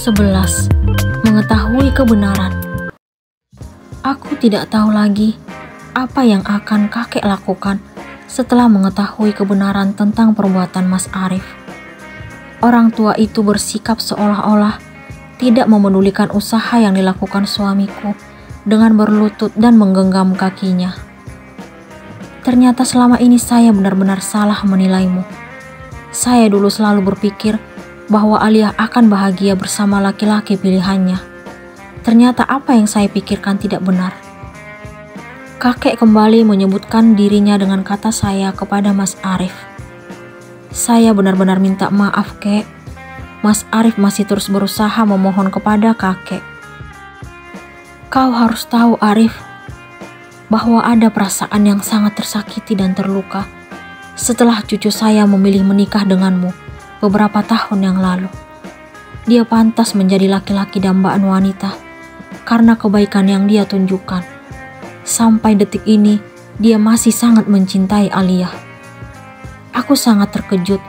11. Mengetahui kebenaran. Aku tidak tahu lagi apa yang akan kakek lakukan setelah mengetahui kebenaran tentang perbuatan Mas Arif. Orang tua itu bersikap seolah-olah tidak memedulikan usaha yang dilakukan suamiku dengan berlutut dan menggenggam kakinya. Ternyata selama ini saya benar-benar salah menilaimu. Saya dulu selalu berpikir bahwa Alia akan bahagia bersama laki-laki pilihannya. Ternyata apa yang saya pikirkan tidak benar. Kakek kembali menyebutkan dirinya dengan kata saya kepada Mas Arif. Saya benar-benar minta maaf, Kek. Mas Arif masih terus berusaha memohon kepada kakek. Kau harus tahu, Arif, bahwa ada perasaan yang sangat tersakiti dan terluka setelah cucu saya memilih menikah denganmu beberapa tahun yang lalu. Dia pantas menjadi laki-laki dambaan wanita karena kebaikan yang dia tunjukkan. Sampai detik ini, dia masih sangat mencintai Alia. Aku sangat terkejut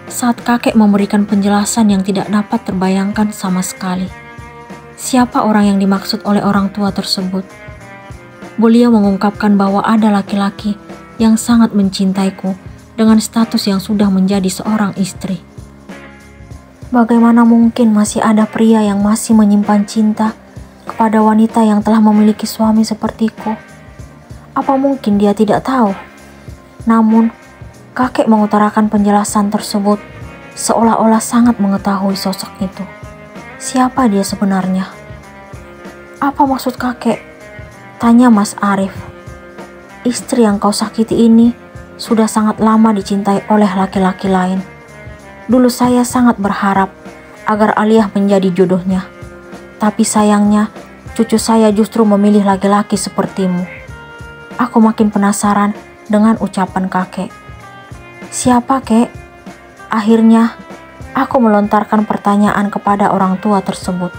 saat kakek memberikan penjelasan yang tidak dapat terbayangkan sama sekali. Siapa orang yang dimaksud oleh orang tua tersebut? Beliau mengungkapkan bahwa ada laki-laki yang sangat mencintaiku dengan status yang sudah menjadi seorang istri. Bagaimana mungkin masih ada pria yang masih menyimpan cinta kepada wanita yang telah memiliki suami sepertiku? Apa mungkin dia tidak tahu? Namun, kakek mengutarakan penjelasan tersebut seolah-olah sangat mengetahui sosok itu. Siapa dia sebenarnya? Apa maksud kakek? Tanya Mas Arif. Istri yang kau sakiti ini sudah sangat lama dicintai oleh laki-laki lain. Dulu saya sangat berharap agar Alia menjadi jodohnya. Tapi sayangnya, cucu saya justru memilih laki-laki sepertimu. Aku makin penasaran dengan ucapan kakek. Siapa, Kek? Akhirnya, aku melontarkan pertanyaan kepada orang tua tersebut.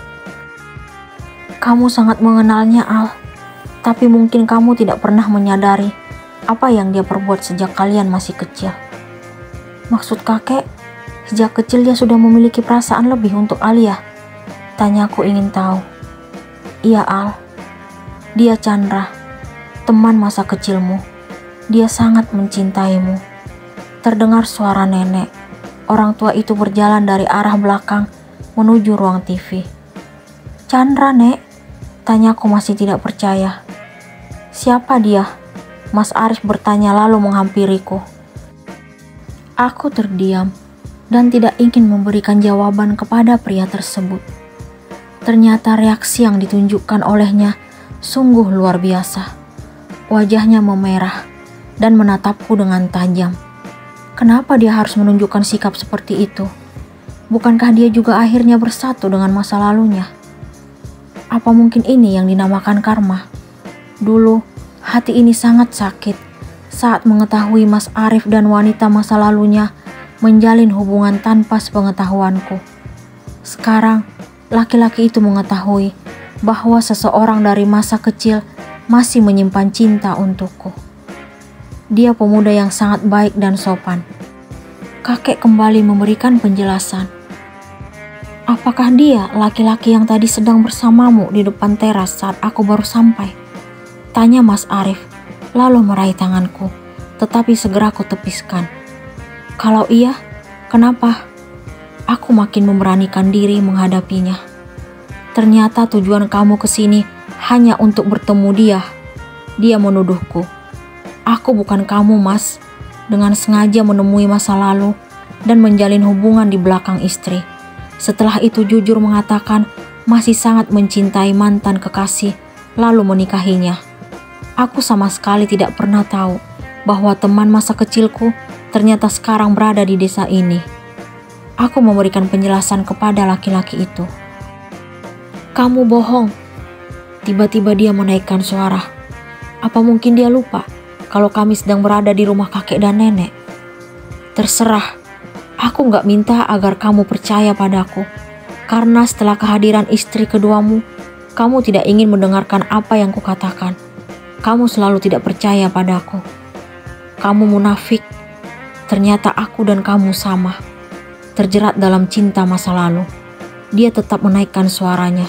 Kamu sangat mengenalnya, Al. Tapi mungkin kamu tidak pernah menyadari apa yang dia perbuat sejak kalian masih kecil. Maksud kakek, sejak kecil dia sudah memiliki perasaan lebih untuk Alia? Tanyaku ingin tahu. Iya, Al. Dia Chandra, teman masa kecilmu. Dia sangat mencintaimu. Terdengar suara nenek. Orang tua itu berjalan dari arah belakang menuju ruang TV. Chandra, Nek? Tanyaku masih tidak percaya. Siapa dia? Mas Arif bertanya lalu menghampiriku. Aku terdiam dan tidak ingin memberikan jawaban kepada pria tersebut. Ternyata reaksi yang ditunjukkan olehnya sungguh luar biasa. Wajahnya memerah dan menatapku dengan tajam. Kenapa dia harus menunjukkan sikap seperti itu? Bukankah dia juga akhirnya bersatu dengan masa lalunya? Apa mungkin ini yang dinamakan karma? Dulu, hati ini sangat sakit saat mengetahui Mas Arif dan wanita masa lalunya menjalin hubungan tanpa sepengetahuanku. Sekarang, laki-laki itu mengetahui bahwa seseorang dari masa kecil masih menyimpan cinta untukku. Dia pemuda yang sangat baik dan sopan. Kakek kembali memberikan penjelasan. Apakah dia laki-laki yang tadi sedang bersamamu di depan teras saat aku baru sampai? Tanya Mas Arif, lalu meraih tanganku, tetapi segera aku tepiskan. Kalau iya, kenapa? Aku makin memberanikan diri menghadapinya. Ternyata tujuan kamu ke sini hanya untuk bertemu dia. Dia menuduhku. Aku bukan kamu, Mas. Dengan sengaja menemui masa lalu dan menjalin hubungan di belakang istri. Setelah itu jujur mengatakan masih sangat mencintai mantan kekasih, lalu menikahinya. Aku sama sekali tidak pernah tahu bahwa teman masa kecilku ternyata sekarang berada di desa ini. Aku memberikan penjelasan kepada laki-laki itu. Kamu bohong. Tiba-tiba dia menaikkan suara. Apa mungkin dia lupa kalau kami sedang berada di rumah kakek dan nenek? Terserah. Aku gak minta agar kamu percaya padaku. Karena setelah kehadiran istri keduamu, kamu tidak ingin mendengarkan apa yang kukatakan. Kamu selalu tidak percaya padaku. Kamu munafik. Ternyata aku dan kamu sama, terjerat dalam cinta masa lalu. dia tetap menaikkan suaranya.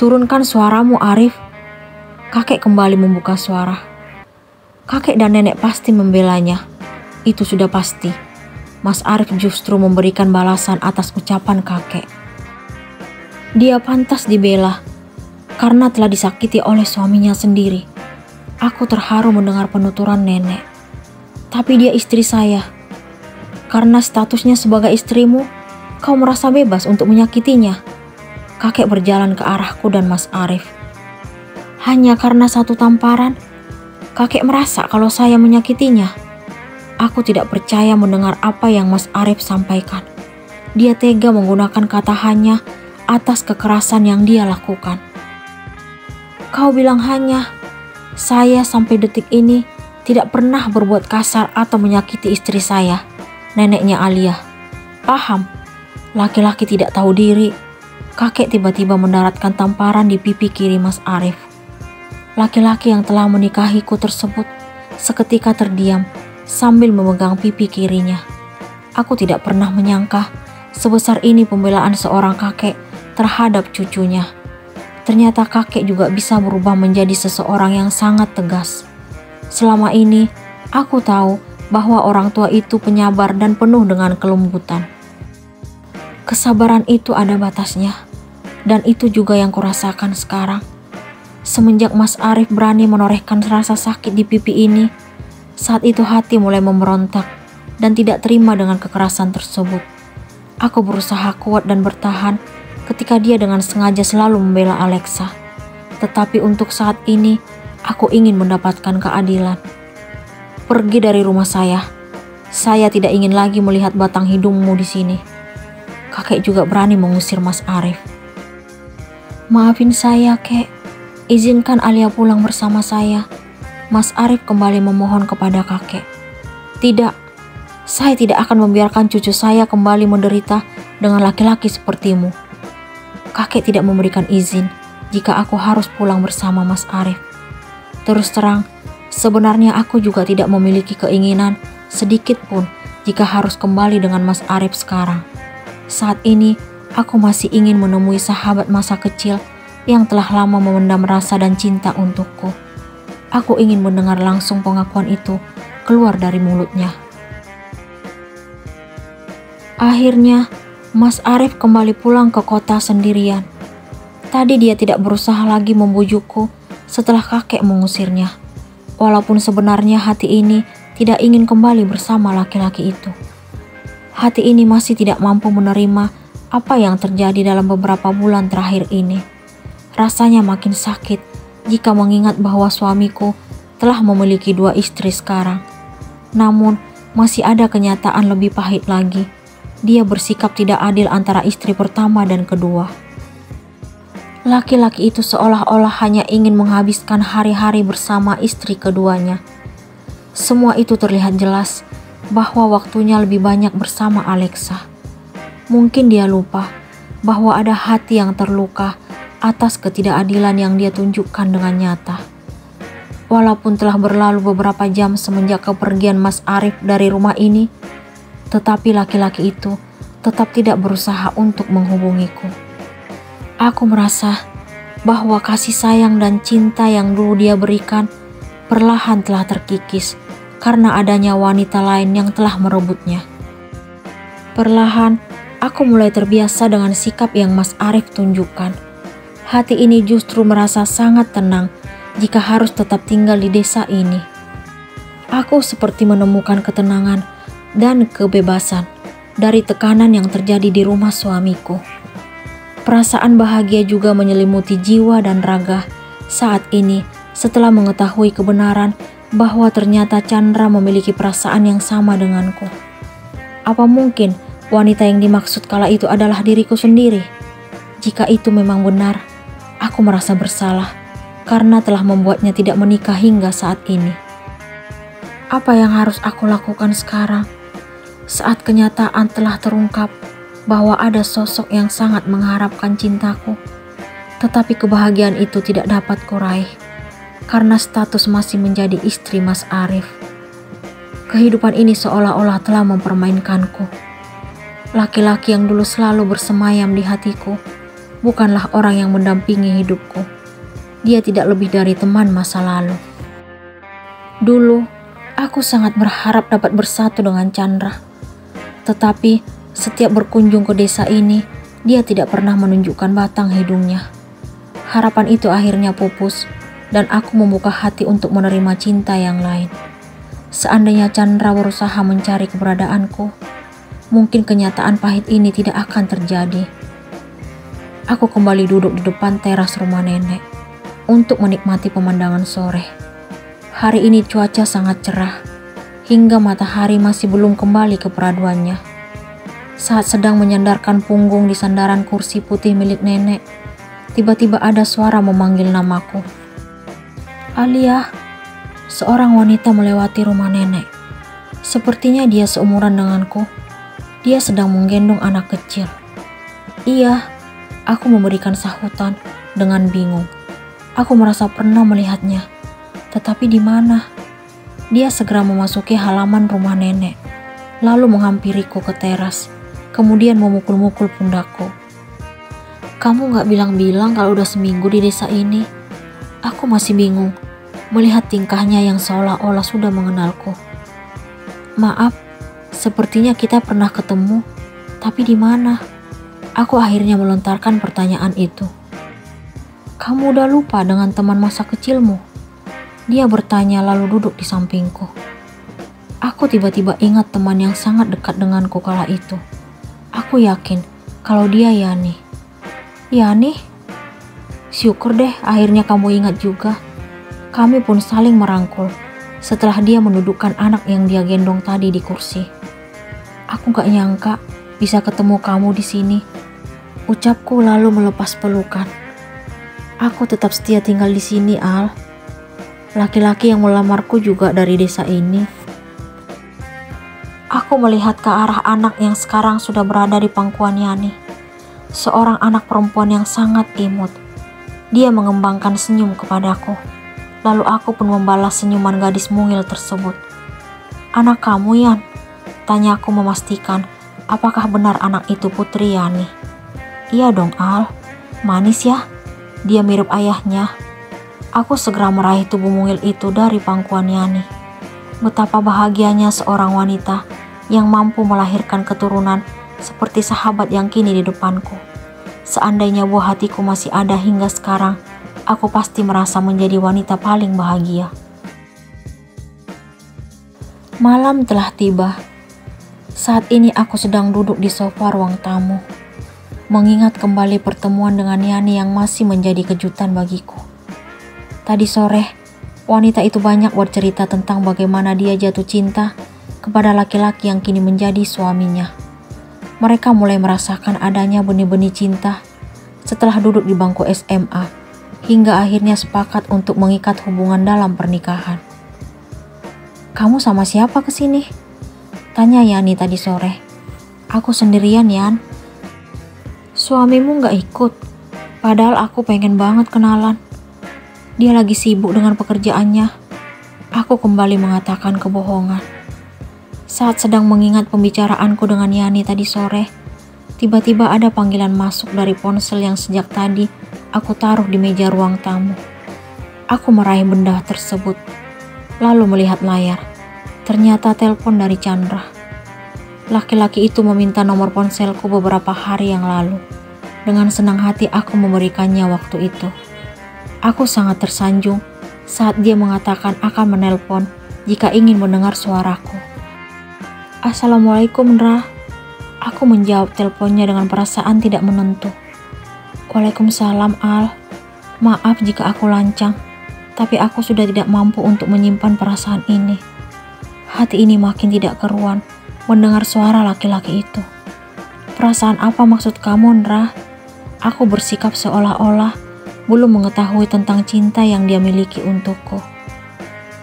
"Turunkan suaramu, Arif." Kakek kembali membuka suara. Kakek dan nenek pasti membelanya. Itu sudah pasti. Mas Arif justru memberikan balasan atas ucapan kakek. Dia pantas dibela karena telah disakiti oleh suaminya sendiri. Aku terharu mendengar penuturan nenek. Tapi dia istri saya. Karena statusnya sebagai istrimu, kau merasa bebas untuk menyakitinya. Kakek berjalan ke arahku dan Mas Arif. Hanya karena satu tamparan, kakek merasa kalau saya menyakitinya. Aku tidak percaya mendengar apa yang Mas Arif sampaikan. Dia tega menggunakan kata hanya atas kekerasan yang dia lakukan. "Kau bilang hanya, saya sampai detik ini tidak pernah berbuat kasar atau menyakiti istri saya," neneknya Alia. "Paham, laki-laki tidak tahu diri." Kakek tiba-tiba mendaratkan tamparan di pipi kiri Mas Arif. Laki-laki yang telah menikahiku tersebut seketika terdiam sambil memegang pipi kirinya. Aku tidak pernah menyangka sebesar ini pembelaan seorang kakek terhadap cucunya. Ternyata kakek juga bisa berubah menjadi seseorang yang sangat tegas. Selama ini, aku tahu bahwa orang tua itu penyabar dan penuh dengan kelembutan. Kesabaran itu ada batasnya, dan itu juga yang kurasakan sekarang. Semenjak Mas Arif berani menorehkan rasa sakit di pipi ini, saat itu hati mulai memberontak dan tidak terima dengan kekerasan tersebut. Aku berusaha kuat dan bertahan ketika dia dengan sengaja selalu membela Alexa. Tetapi untuk saat ini, aku ingin mendapatkan keadilan. "Pergi dari rumah saya. Saya tidak ingin lagi melihat batang hidungmu di sini." Kakek juga berani mengusir Mas Arif. "Maafin saya, Kek. Izinkan Alia pulang bersama saya." Mas Arif kembali memohon kepada kakek. "Tidak, saya tidak akan membiarkan cucu saya kembali menderita dengan laki-laki sepertimu." Kakek tidak memberikan izin jika aku harus pulang bersama Mas Arif. Terus terang, sebenarnya aku juga tidak memiliki keinginan sedikit pun jika harus kembali dengan Mas Arif sekarang. Saat ini, aku masih ingin menemui sahabat masa kecil yang telah lama memendam rasa dan cinta untukku. Aku ingin mendengar langsung pengakuan itu keluar dari mulutnya. Akhirnya, Mas Arif kembali pulang ke kota sendirian. Tadi dia tidak berusaha lagi membujukku setelah kakek mengusirnya. Walaupun sebenarnya hati ini tidak ingin kembali bersama laki-laki itu. Hati ini masih tidak mampu menerima apa yang terjadi dalam beberapa bulan terakhir ini. Rasanya makin sakit jika mengingat bahwa suamiku telah memiliki 2 istri sekarang. Namun, masih ada kenyataan lebih pahit lagi. Dia bersikap tidak adil antara istri pertama dan kedua. Laki-laki itu seolah-olah hanya ingin menghabiskan hari-hari bersama istri keduanya. Semua itu terlihat jelas bahwa waktunya lebih banyak bersama Alexa. Mungkin dia lupa bahwa ada hati yang terluka atas ketidakadilan yang dia tunjukkan dengan nyata. Walaupun telah berlalu beberapa jam semenjak kepergian Mas Arif dari rumah ini, tetapi laki-laki itu tetap tidak berusaha untuk menghubungiku. Aku merasa bahwa kasih sayang dan cinta yang dulu dia berikan perlahan telah terkikis karena adanya wanita lain yang telah merebutnya. Perlahan, aku mulai terbiasa dengan sikap yang Mas Arif tunjukkan. Hati ini justru merasa sangat tenang jika harus tetap tinggal di desa ini. Aku seperti menemukan ketenangan dan kebebasan dari tekanan yang terjadi di rumah suamiku. Perasaan bahagia juga menyelimuti jiwa dan raga saat ini setelah mengetahui kebenaran bahwa ternyata Chandra memiliki perasaan yang sama denganku. Apa mungkin wanita yang dimaksud kala itu adalah diriku sendiri? Jika itu memang benar, aku merasa bersalah karena telah membuatnya tidak menikah hingga saat ini. Apa yang harus aku lakukan sekarang? Saat kenyataan telah terungkap bahwa ada sosok yang sangat mengharapkan cintaku, tetapi kebahagiaan itu tidak dapat kuraih karena status masih menjadi istri Mas Arif. Kehidupan ini seolah-olah telah mempermainkanku. Laki-laki yang dulu selalu bersemayam di hatiku bukanlah orang yang mendampingi hidupku. Dia tidak lebih dari teman masa lalu. Dulu, aku sangat berharap dapat bersatu dengan Chandra. Tetapi, setiap berkunjung ke desa ini, dia tidak pernah menunjukkan batang hidungnya. Harapan itu akhirnya pupus, dan aku membuka hati untuk menerima cinta yang lain. Seandainya Chandra berusaha mencari keberadaanku, mungkin kenyataan pahit ini tidak akan terjadi. Aku kembali duduk di depan teras rumah nenek untuk menikmati pemandangan sore. Hari ini cuaca sangat cerah, hingga matahari masih belum kembali ke peraduannya. Saat sedang menyandarkan punggung di sandaran kursi putih milik nenek, tiba-tiba ada suara memanggil namaku. "Alia." Seorang wanita melewati rumah nenek. Sepertinya dia seumuran denganku. Dia sedang menggendong anak kecil. "Iya," aku memberikan sahutan dengan bingung. Aku merasa pernah melihatnya. Tetapi di mana? Dia segera memasuki halaman rumah nenek, lalu menghampiriku ke teras, kemudian memukul-mukul pundakku. "Kamu gak bilang-bilang kalau udah seminggu di desa ini?" Aku masih bingung melihat tingkahnya yang seolah-olah sudah mengenalku. "Maaf, sepertinya kita pernah ketemu, tapi di mana?" Aku akhirnya melontarkan pertanyaan itu. "Kamu udah lupa dengan teman masa kecilmu?" Dia bertanya lalu duduk di sampingku. Aku tiba-tiba ingat teman yang sangat dekat denganku kala itu. Aku yakin kalau dia Yani. "Yani? Syukur deh akhirnya kamu ingat juga." Kami pun saling merangkul setelah dia mendudukkan anak yang dia gendong tadi di kursi. "Aku gak nyangka bisa ketemu kamu di sini," ucapku lalu melepas pelukan. "Aku tetap setia tinggal di sini, Al. Laki-laki yang melamarku juga dari desa ini." Aku melihat ke arah anak yang sekarang sudah berada di pangkuan Yani. Seorang anak perempuan yang sangat imut. Dia mengembangkan senyum kepadaku. Lalu aku pun membalas senyuman gadis mungil tersebut. "Anak kamu, Yan?" Tanyaku memastikan apakah benar anak itu putri Yani. "Iya dong, Al. Manis ya. Dia mirip ayahnya." Aku segera meraih tubuh mungil itu dari pangkuan Yani. Betapa bahagianya seorang wanita yang mampu melahirkan keturunan seperti sahabat yang kini di depanku. Seandainya buah hatiku masih ada hingga sekarang, aku pasti merasa menjadi wanita paling bahagia. Malam telah tiba. Saat ini aku sedang duduk di sofa ruang tamu, mengingat kembali pertemuan dengan Yani yang masih menjadi kejutan bagiku. Tadi sore, wanita itu banyak bercerita tentang bagaimana dia jatuh cinta kepada laki-laki yang kini menjadi suaminya. Mereka mulai merasakan adanya benih-benih cinta setelah duduk di bangku SMA, hingga akhirnya sepakat untuk mengikat hubungan dalam pernikahan. "Kamu sama siapa kesini?" tanya Yani tadi sore. "Aku sendirian, Yan." "Suamimu gak ikut? Padahal aku pengen banget kenalan." "Dia lagi sibuk dengan pekerjaannya." Aku kembali mengatakan kebohongan. Saat sedang mengingat pembicaraanku dengan Yani tadi sore, tiba-tiba ada panggilan masuk dari ponsel yang sejak tadi aku taruh di meja ruang tamu. Aku meraih benda tersebut, lalu melihat layar. Ternyata telepon dari Chandra. Laki-laki itu meminta nomor ponselku beberapa hari yang lalu. Dengan senang hati aku memberikannya waktu itu. Aku sangat tersanjung saat dia mengatakan akan menelpon jika ingin mendengar suaraku. "Assalamualaikum, Ndra." Aku menjawab teleponnya dengan perasaan tidak menentu. "Waalaikumsalam, Al. Maaf jika aku lancang, tapi aku sudah tidak mampu untuk menyimpan perasaan ini." Hati ini makin tidak keruan mendengar suara laki-laki itu. "Perasaan apa maksud kamu, Ndra?" Aku bersikap seolah-olah belum mengetahui tentang cinta yang dia miliki untukku.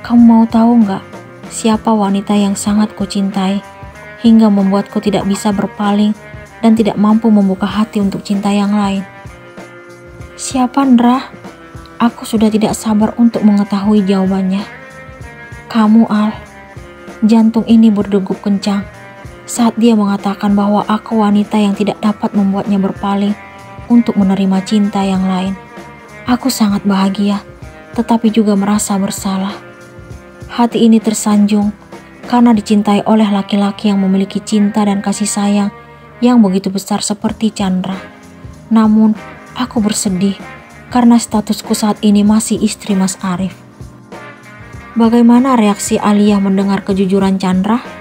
"Kamu mau tahu nggak siapa wanita yang sangat kucintai hingga membuatku tidak bisa berpaling dan tidak mampu membuka hati untuk cinta yang lain?" "Siapa, Ndra?" Aku sudah tidak sabar untuk mengetahui jawabannya. "Kamu, Al." Jantung ini berdegup kencang saat dia mengatakan bahwa aku wanita yang tidak dapat membuatnya berpaling untuk menerima cinta yang lain. Aku sangat bahagia, tetapi juga merasa bersalah. Hati ini tersanjung karena dicintai oleh laki-laki yang memiliki cinta dan kasih sayang yang begitu besar seperti Chandra. Namun, aku bersedih karena statusku saat ini masih istri Mas Arif. Bagaimana reaksi Alia mendengar kejujuran Chandra?